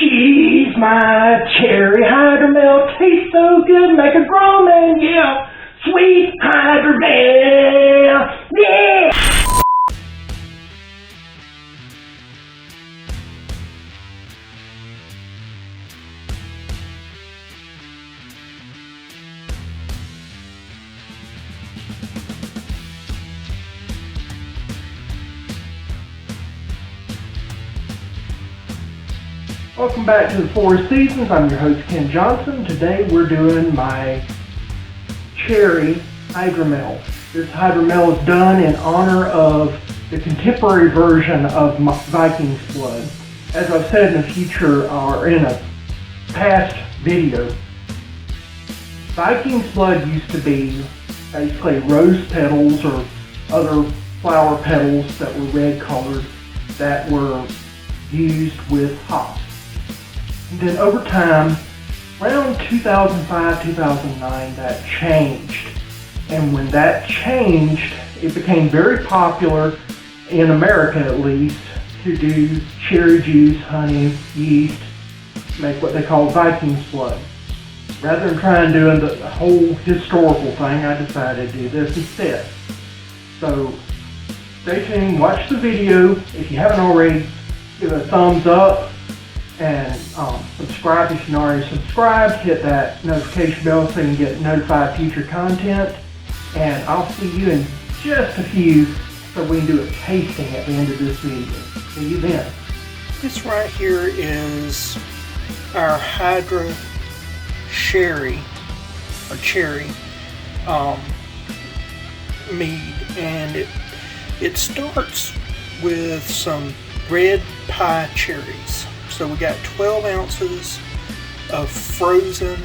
She's my cherry hydromel, tastes so good, make a grown man yell. Sweet hydromel, yeah! Welcome back to the Four Seasons. I'm your host, Ken Johnson. Today we're doing my Cheri hydromel. This hydromel is done in honor of the contemporary version of Viking's blood. As I've said in the future or in a past video, Viking's blood used to be basically rose petals or other flower petals that were red colored that were used with hops. And then over time, around 2005, 2009, that changed. And when that changed, it became very popular, in America at least, to do cherry juice, honey, yeast, make what they call Viking's blood. Rather than trying doing the whole historical thing, I decided to do this instead. So stay tuned, watch the video. If you haven't already, give it a thumbs up. And subscribe if you're not already subscribed. Hit that notification bell so you can get notified future content. And I'll see you in just a few so we can do a tasting at the end of this video. See you then. This right here is our Hydra Cherry mead, and it starts with some red pie cherries. So we got 12 ounces of frozen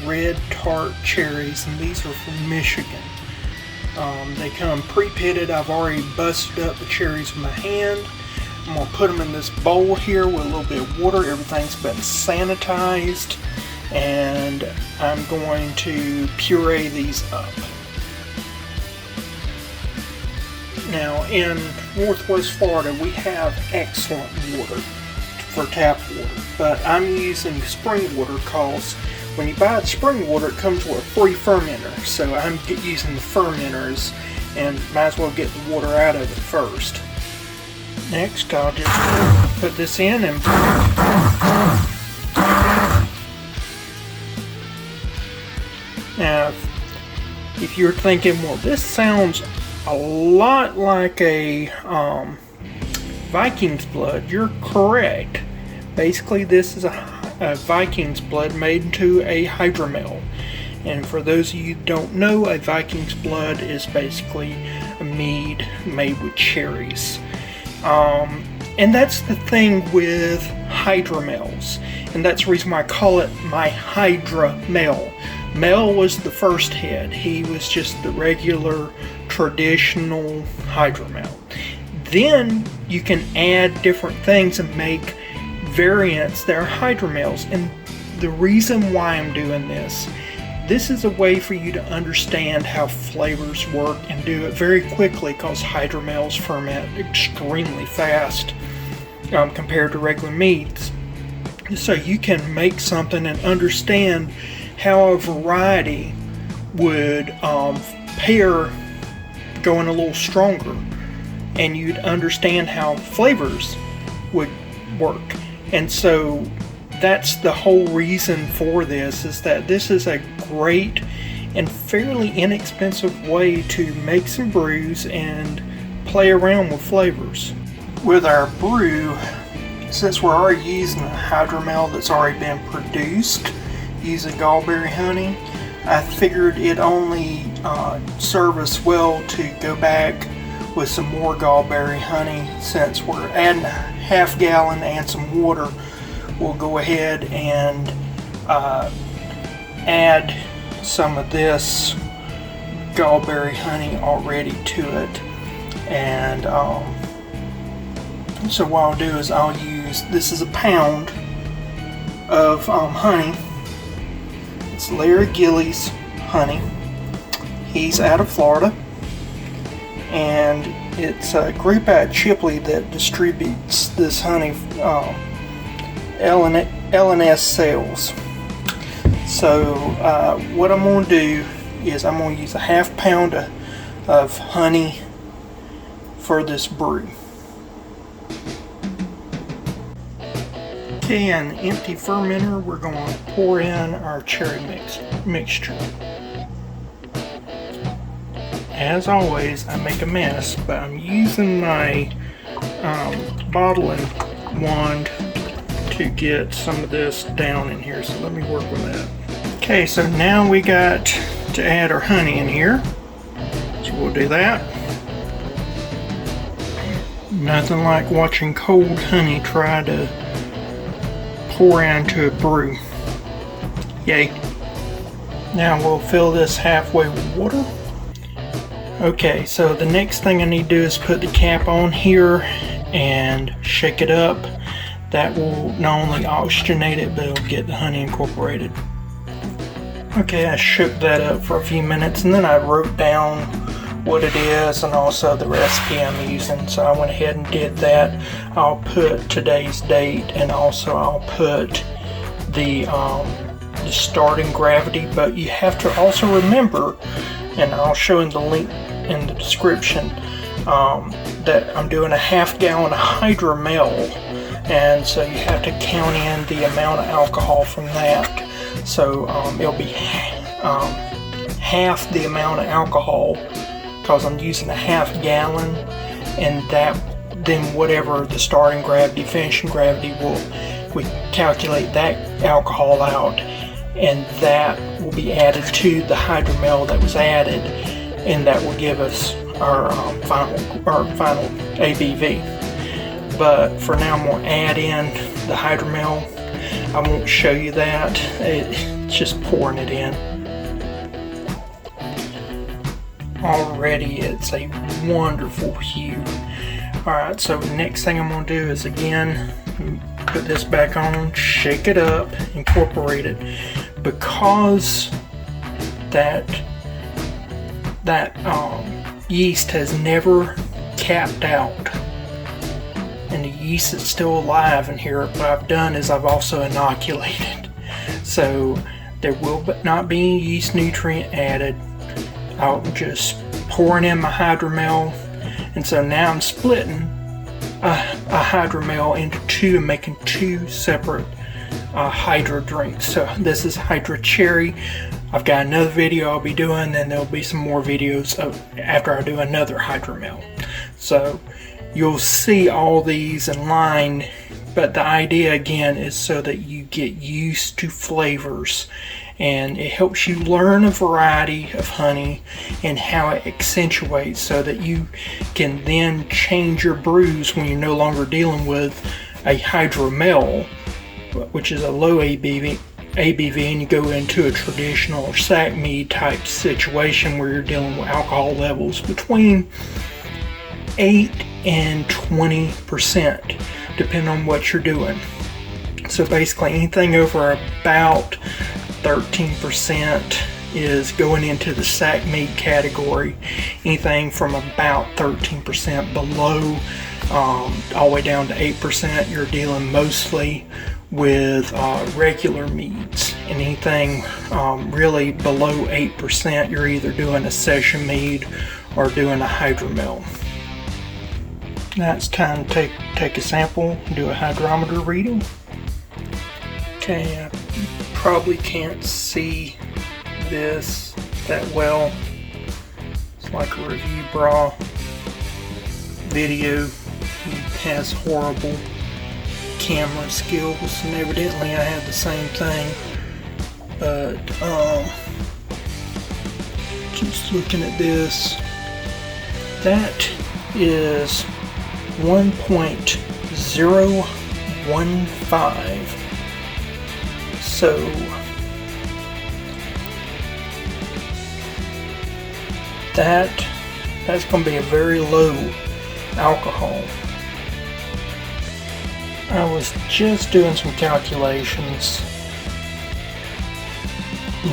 red tart cherries, and these are from Michigan. They come pre-pitted. I've already busted up the cherries with my hand. I'm going to put them in this bowl here with a little bit of water. Everything's been sanitized, and I'm going to puree these up. Now in Northwest Florida we have excellent water for tap water, but I'm using spring water because when you buy the spring water it comes with a free fermenter, so I'm using the fermenters and might as well get the water out of it first. Next I'll just put this in and now if you're thinking, well, this sounds a lot like a Viking's blood, you're correct. Basically this is a Viking's blood made into a hydromel. And for those of you who don't know, a Viking's blood is basically a mead made with cherries. And that's the thing with hydromels. And that's the reason why I call it my Hydromel. Mel was the first head. He was just the regular traditional hydromel. Then you can add different things and make variants that are hydromels. And the reason why I'm doing this is a way for you to understand how flavors work and do it very quickly, because hydromels ferment extremely fast compared to regular meads. So you can make something and understand how a variety would pair going a little stronger, and you'd understand how flavors would work. And so that's the whole reason for this, is that this is a great and fairly inexpensive way to make some brews and play around with flavors. With our brew, since we're already using a hydromel that's already been produced using Gallberry honey, I figured it only serve us well to go back with some more Gallberry honey. Since we're adding a half gallon and some water, we'll go ahead and add some of this Gallberry honey already to it. And so what I'll do is I'll use, this is a pound of honey. It's Larry Gillies honey. He's out of Florida, and it's a group out of Chipley that distributes this honey LNS cells. So what I'm going to do is I'm going to use a half pound of honey for this brew. Okay, an empty fermenter, we're going to pour in our cherry mixture. As always, I make a mess, but I'm using my bottling wand to get some of this down in here, so let me work with that. Okay, so now we got to add our honey in here, so we'll do that. Nothing like watching cold honey try to pour into a brew. Yay. Now we'll fill this halfway with water. Okay, so the next thing I need to do is put the cap on here and shake it up. That will not only oxygenate it, but it'll get the honey incorporated. Okay, I shook that up for a few minutes and then I wrote down what it is and also the recipe I'm using. So I went ahead and did that. I'll put today's date and also I'll put the starting gravity, but you have to also remember, and I'll show in the link in the description, that I'm doing a half gallon of hydromel, and so you have to count in the amount of alcohol from that. So it'll be half the amount of alcohol because I'm using a half gallon, and that then whatever the starting gravity, finishing gravity, we calculate that alcohol out, and that will be added to the hydromel that was added, and that will give us our final ABV. But for now I'm going to add in the hydromel. I won't show you that, it's just pouring it in. Already it's a wonderful hue. Alright, so next thing I'm going to do is again put this back on, shake it up, incorporate it, because that yeast has never capped out and the yeast is still alive in here. What I've done is I've also inoculated, so there will not be any yeast nutrient added. I'm just pouring in my hydromel, and so now I'm splitting a hydromel into two and making two separate Hydra drinks. So this is Hydra Cherry. I've got another video I'll be doing, and there'll be some more videos after I do another hydromel. So you'll see all these in line, but the idea again is so that you get used to flavors, and it helps you learn a variety of honey and how it accentuates, so that you can then change your brews when you're no longer dealing with a hydromel, which is a low ABV, and you go into a traditional or sack mead type situation where you're dealing with alcohol levels between 8 and 20%, depending on what you're doing. So basically anything over about 13% is going into the sack mead category. Anything from about 13% below all the way down to 8%, you're dealing mostly with regular meads. And anything really below 8%, you're either doing a session mead or doing a hydromel. Now it's time to take a sample and do a hydrometer reading. Okay, I probably can't see this that well. It's like a review bra video. He has horrible camera skills, and evidently I have the same thing. But just looking at this, that is 1.015. So that's going to be a very low alcohol. I was just doing some calculations,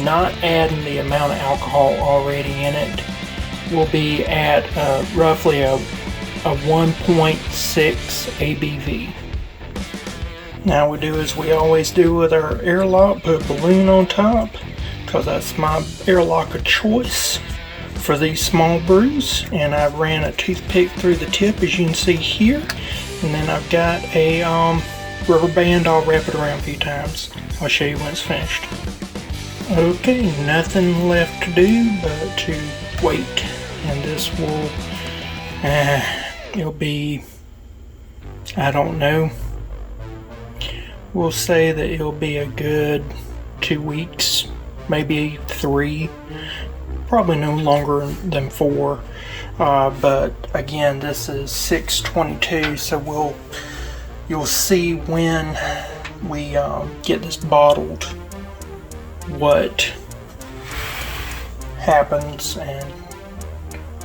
not adding the amount of alcohol already in it. Will be at roughly a 1.6 ABV. Now we do as we always do with our airlock, put a balloon on top, because that's my airlock of choice for these small brews. And I ran a toothpick through the tip, as you can see here. And then I've got a rubber band. I'll wrap it around a few times. I'll show you when it's finished. Okay, nothing left to do but to wait. And this will, it'll be, I don't know, we'll say that it'll be a good 2 weeks, maybe 3, probably no longer than 4. But again, this is 6/22, so you'll see when we get this bottled what happens and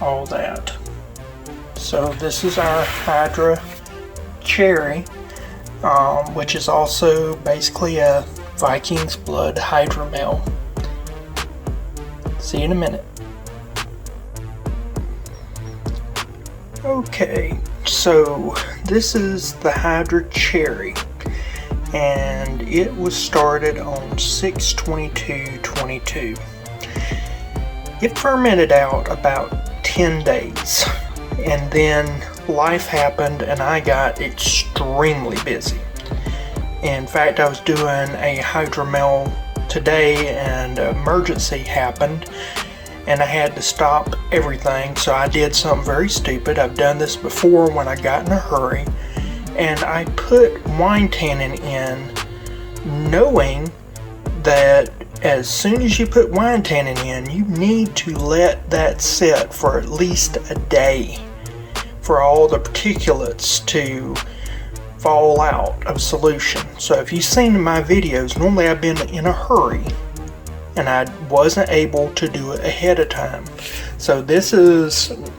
all that. So this is our Hydra Cheri, which is also basically a Viking's blood hydromel. See you in a minute. Okay, so this is the Hydra Cheri, and it was started on 6/22/22. It fermented out about 10 days, and then life happened and I got extremely busy. In fact, I was doing a hydromel today and an emergency happened and I had to stop everything, so I did something very stupid. I've done this before when I got in a hurry, and I put wine tannin in knowing that as soon as you put wine tannin in, you need to let that sit for at least a day for all the particulates to fall out of solution. So if you've seen my videos, normally I've been in a hurry and I wasn't able to do it ahead of time. So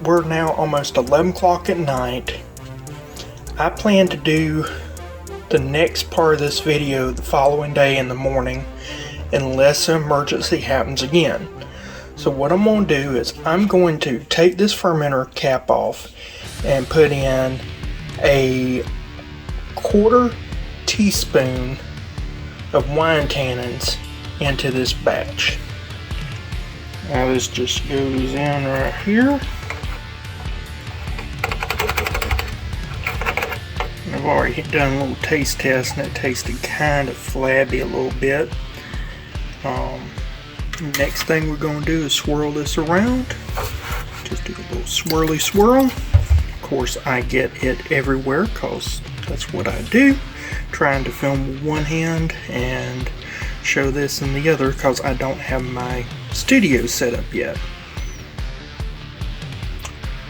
we're now almost 11 o'clock at night. I plan to do the next part of this video the following day in the morning unless an emergency happens again. So what I'm going to do is I'm going to take this fermenter cap off and put in a 1/4 teaspoon of wine tannins into this batch. Now this just goes in right here. I've already done a little taste test and it tasted kind of flabby a little bit. Next thing we're going to do is swirl this around. Just do a little swirly swirl. Of course I get it everywhere because that's what I do. Trying to film with one hand and show this in the other because I don't have my studio set up yet.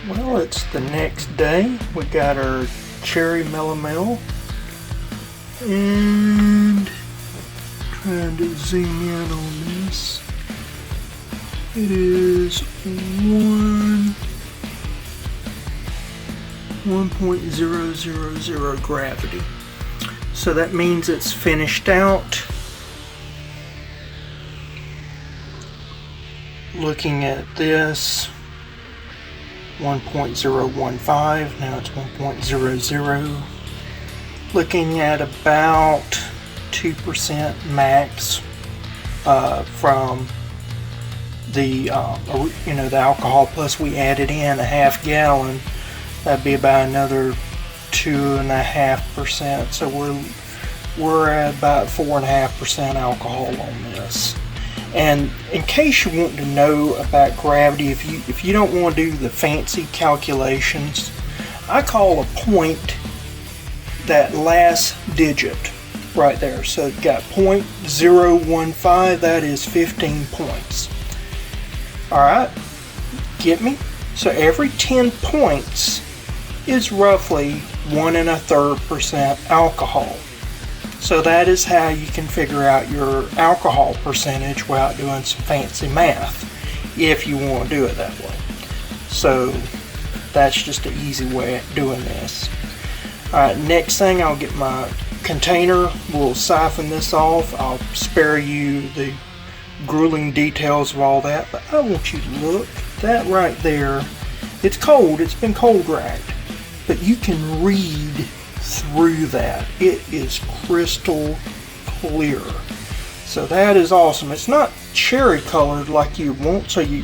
Well, it's the next day. We got our cherry melomel and trying to zoom in on this. It is 1.000 gravity. So that means it's finished out. Looking at this, 1.015, now it's 1.00. Looking at about 2% max from the the alcohol, plus we added in a half gallon. That'd be about another 2.5%. So we're at about 4.5% alcohol on this. And in case you want to know about gravity, if you don't want to do the fancy calculations, I call a point that last digit right there. So it got 0.015, that is 15 points. Alright, get me? So every 10 points is roughly 1.33% alcohol. So that is how you can figure out your alcohol percentage without doing some fancy math, if you want to do it that way. So that's just an easy way of doing this. Alright, next thing, I'll get my container. We'll siphon this off. I'll spare you the grueling details of all that, but I want you to look. That right there, it's cold. It's been cold racked, but you can read through that. It is crystal clear. So that is awesome. It's not cherry colored like you want, so you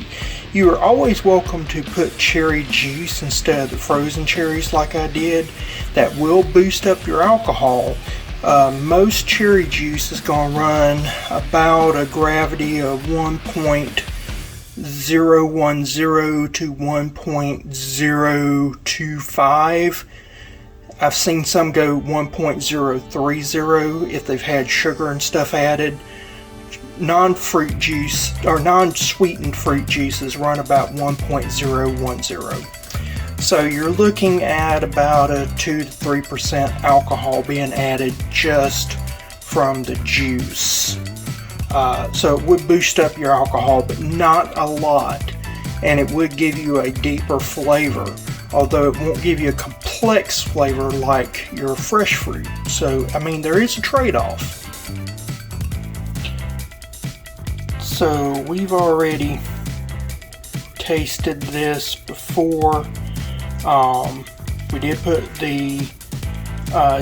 are always welcome to put cherry juice instead of the frozen cherries like I did. That will boost up your alcohol. Most cherry juice is going to run about a gravity of 1.010 to 1.025. I've seen some go 1.030 if they've had sugar and stuff added. Non-fruit juice or non-sweetened fruit juices run about 1.010. So you're looking at about a 2 to 3% alcohol being added just from the juice. So it would boost up your alcohol, but not a lot. And it would give you a deeper flavor, although it won't give you a complex flavor like your fresh fruit. So, I mean, there is a trade-off. So we've already tasted this before. We did put the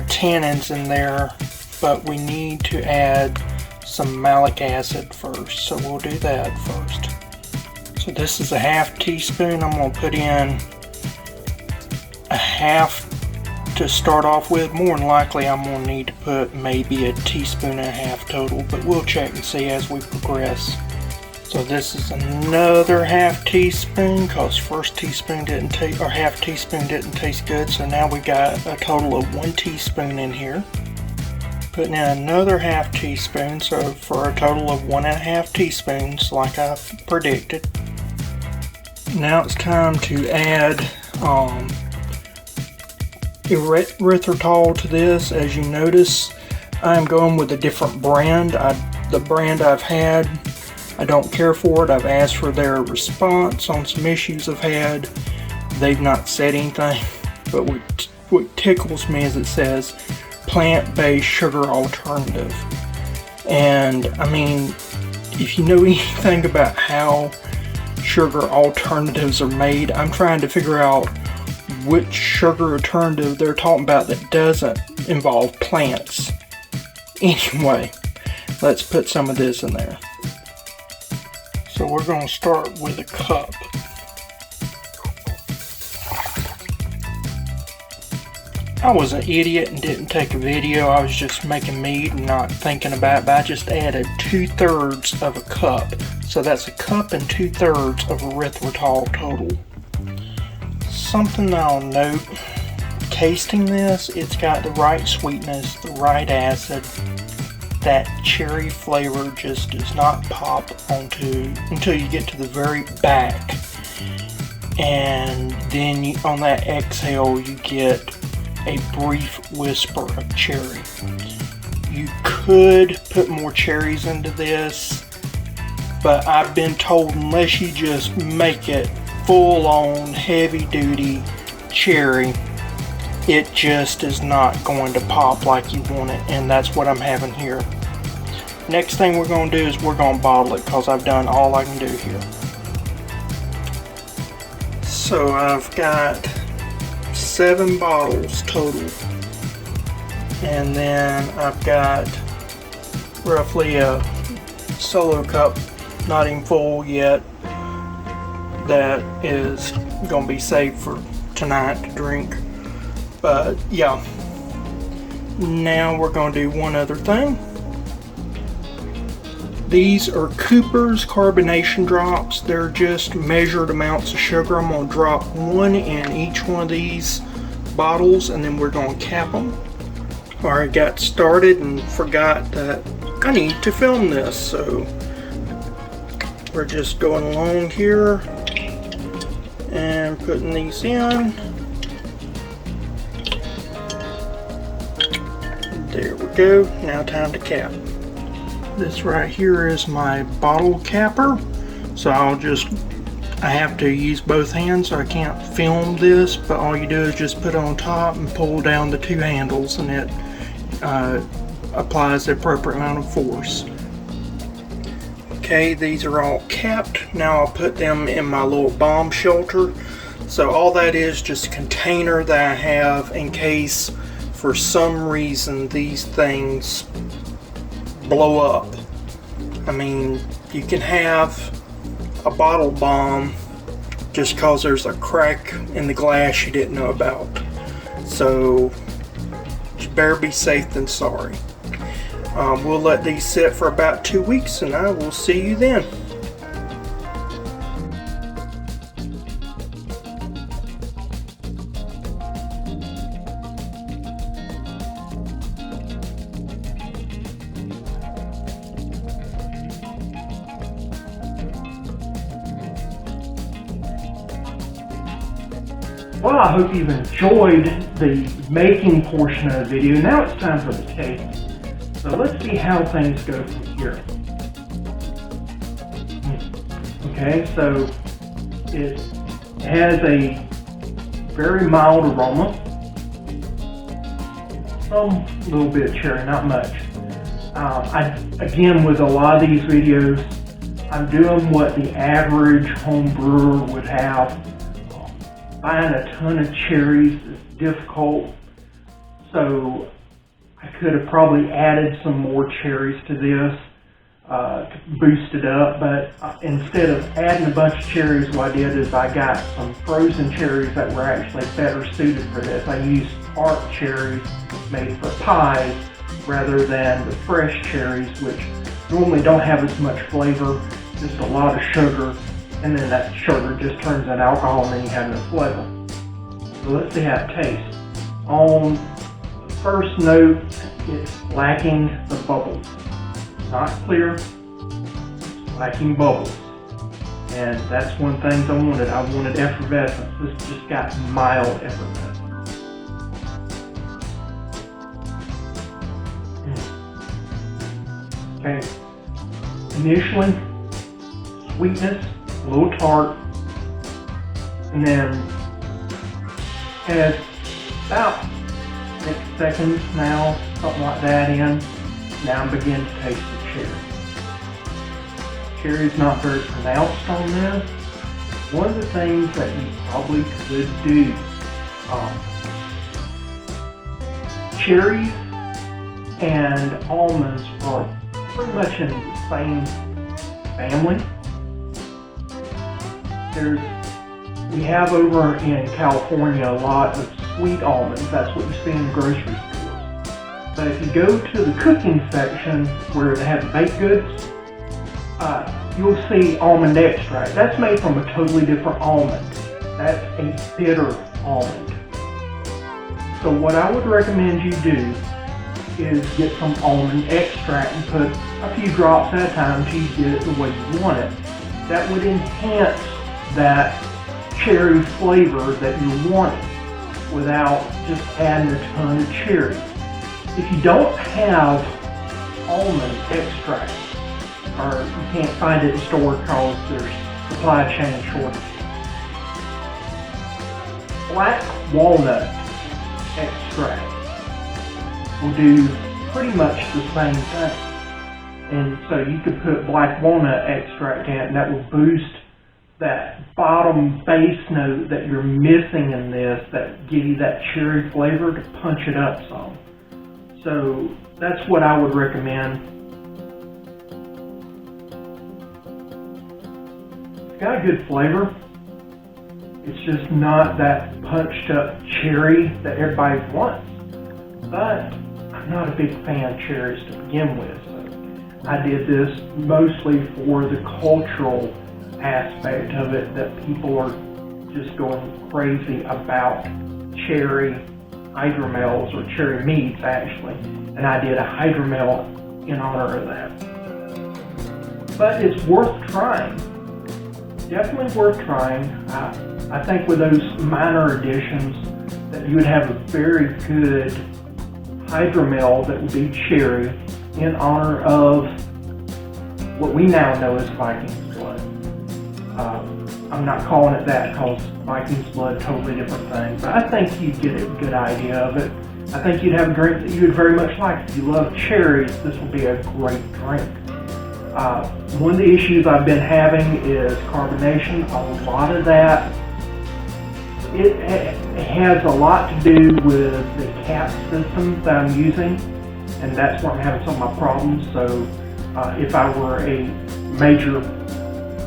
tannins in there, but we need to add some malic acid first. So we'll do that first. So this is a half teaspoon. I'm going to put in a half to start off with. More than likely I'm going to need to put maybe a teaspoon and a half total, but we'll check and see as we progress. So this is another half teaspoon, because first teaspoon didn't taste, or half teaspoon didn't taste good. So now we got a total of 1 teaspoon in here. Putting in another half teaspoon, so for a total of 1.5 teaspoons, like I predicted. Now it's time to add erythritol to this. As you notice, I'm going with a different brand. The brand I've had, I don't care for it. I've asked for their response on some issues I've had. They've not said anything, but what tickles me is it says plant-based sugar alternative. And I mean, if you know anything about how sugar alternatives are made, I'm trying to figure out which sugar alternative they're talking about that doesn't involve plants. Anyway, let's put some of this in there. So we're going to start with a cup. I was an idiot and didn't take a video. I was just making mead and not thinking about it, but I just added 2/3 of a cup. So that's a cup and 2/3 of erythritol total. Something I'll note, tasting this, it's got the right sweetness, the right acid. That cherry flavor just does not pop onto until you get to the very back, and then on that exhale you get a brief whisper of cherry. You could put more cherries into this, but I've been told unless you just make it full on heavy duty cherry, it just is not going to pop like you want it, and that's what I'm having here. Next thing we're going to do is we're going to bottle it, because I've done all I can do here. So I've got 7 bottles total, and then I've got roughly a solo cup, not even full yet, that is going to be saved for tonight to drink. But yeah, now we're going to do one other thing. These are Cooper's carbonation drops. They're just measured amounts of sugar. I'm going to drop 1 in each one of these bottles, and then we're going to cap them. Alright, got started and forgot that I need to film this, so we're just going along here and putting these in. There we go. Now time to cap. This right here is my bottle capper, so I have to use both hands, so I can't film this, but all you do is just put it on top and pull down the 2 handles, and it applies the appropriate amount of force. Okay, these are all capped. Now I'll put them in my little bomb shelter. So all that is just a container that I have in case for some reason these things blow up. I mean, you can have a bottle bomb just because there's a crack in the glass you didn't know about. So, you better be safe than sorry. We'll let these sit for about 2 weeks and I will see you then. Well, I hope you've enjoyed the making portion of the video. Now it's time for the taste. So let's see how things go from here. Okay, so it has a very mild aroma. Some little bit of cherry, not much. Again, with a lot of these videos, I'm doing what the average home brewer would have. Buying a ton of cherries is difficult, so I could have probably added some more cherries to this to boost it up, but instead of adding a bunch of cherries, what I did is I got some frozen cherries that were actually better suited for this. I used tart cherries made for pies rather than the fresh cherries, which normally don't have as much flavor, just a lot of sugar. And then that sugar just turns into alcohol and then you have no flavor. So let's see how it tastes. On the first note, it's lacking the bubbles. Not clear, it's lacking bubbles. And that's one thing I wanted. I wanted effervescence. This just got mild effervescence. Okay. Initially, sweetness, a little tart, and then has about 6 seconds now, something like that in. Now I'm beginning to taste the cherry. Cherry's not very pronounced on this. One of the things that you probably could do, cherries and almonds are pretty much in the same family. We have over in California a lot of sweet almonds. That's what you see in the grocery stores. But if you go to the cooking section where they have baked goods, you'll see almond extract. That's made from a totally different almond. That's a bitter almond. So what I would recommend you do is get some almond extract and put a few drops at a time until you get it the way you want it. That would enhance that cherry flavor that you're wanting without just adding a ton of cherry. If you don't have almond extract, or you can't find it in store because there's supply chain shortage, black walnut extract will do pretty much the same thing. And so you could put black walnut extract in it and that will boost that bottom base note that you're missing in this, that give you that cherry flavor to punch it up some. So that's what I would recommend. It's got a good flavor. It's just not that punched up cherry that everybody wants. But I'm not a big fan of cherries to begin with. So I did this mostly for the cultural aspect of it, that people are just going crazy about cherry hydromels, or cherry meads actually, and I did a hydromel in honor of that. But it's worth trying, definitely worth trying. I think with those minor additions that you would have a very good hydromel that would be cherry in honor of what we now know as Viking's blood. I'm not calling it that because Viking's blood, totally different thing, but I think you'd get a good idea of it. I think you'd have a drink that you would very much like. If you love cherries, this will be a great drink. One of the issues I've been having is carbonation. A lot of that It has a lot to do with the cap system that I'm using, and that's where I'm having some of my problems. So if I were a major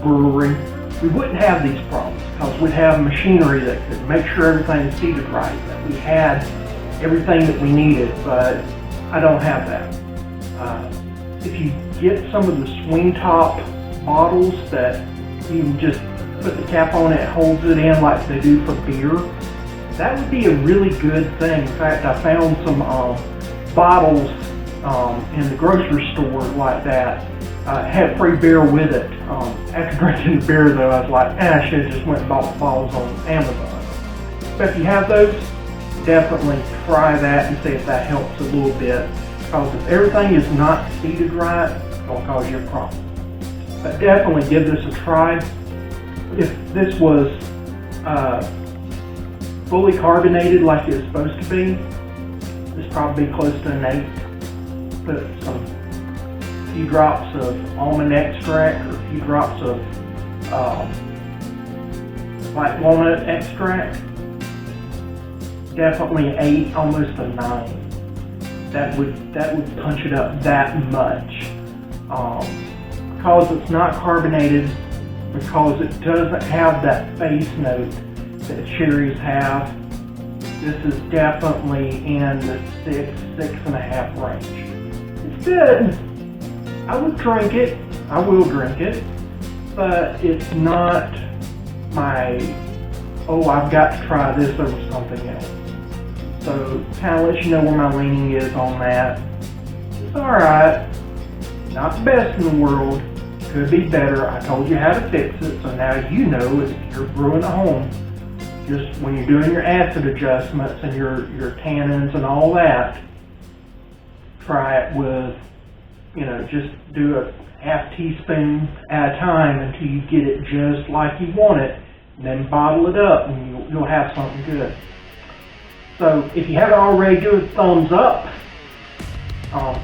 brewery, we wouldn't have these problems because we'd have machinery that could make sure everything is seeded right, that we had everything that we needed, but I don't have that. If you get some of the swing top bottles that you can just put the cap on it, holds it in like they do for beer, that would be a really good thing. In fact, I found some bottles in the grocery store like that. Had free beer with it. After drinking the beer though, I was like, I should have just went and bought the bottles on Amazon. But if you have those, definitely try that and see if that helps a little bit. Because if everything is not seeded right, it's going to cause you a problem. But definitely give this a try. If this was fully carbonated like it's supposed to be, it's probably close to an 8. Put some few drops of almond extract or a few drops of white walnut extract. Definitely an 8, almost a 9. That would punch it up that much. Because it's not carbonated, because it doesn't have that face note that cherries have, this is definitely in the 6.5 range. It's good. I would drink it. I will drink it. But it's not my, oh, I've got to try this over something else. So kind of let you know where my leaning is on that. It's alright. Not the best in the world. Could be better. I told you how to fix it, so now you know if you're brewing at home. Just when you're doing your acid adjustments and your tannins and all that, try it with, just do a half teaspoon at a time until you get it just like you want it, and then bottle it up and you'll have something good. So if you haven't already, do a thumbs up.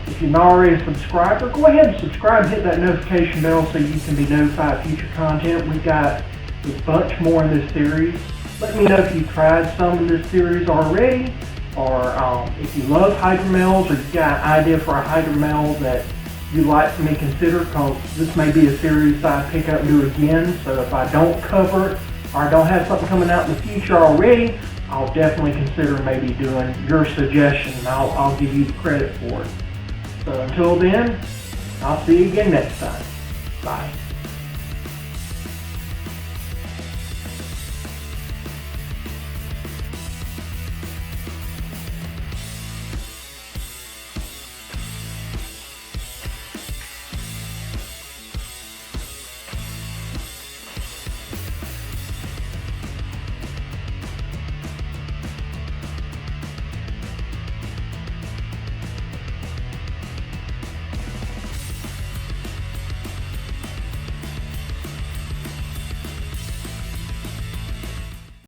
If you're not already a subscriber, go ahead and subscribe and hit that notification bell so you can be notified of future content. We've got a bunch more in this series. Let me know if you've tried some of this series already, or if you love hydromels, or you've got an idea for a hydromel that you'd like for me to consider, because this may be a series I pick up and do again. So if I don't cover it, or I don't have something coming out in the future already, I'll definitely consider maybe doing your suggestion, and I'll give you the credit for it. So until then, I'll see you again next time. Bye.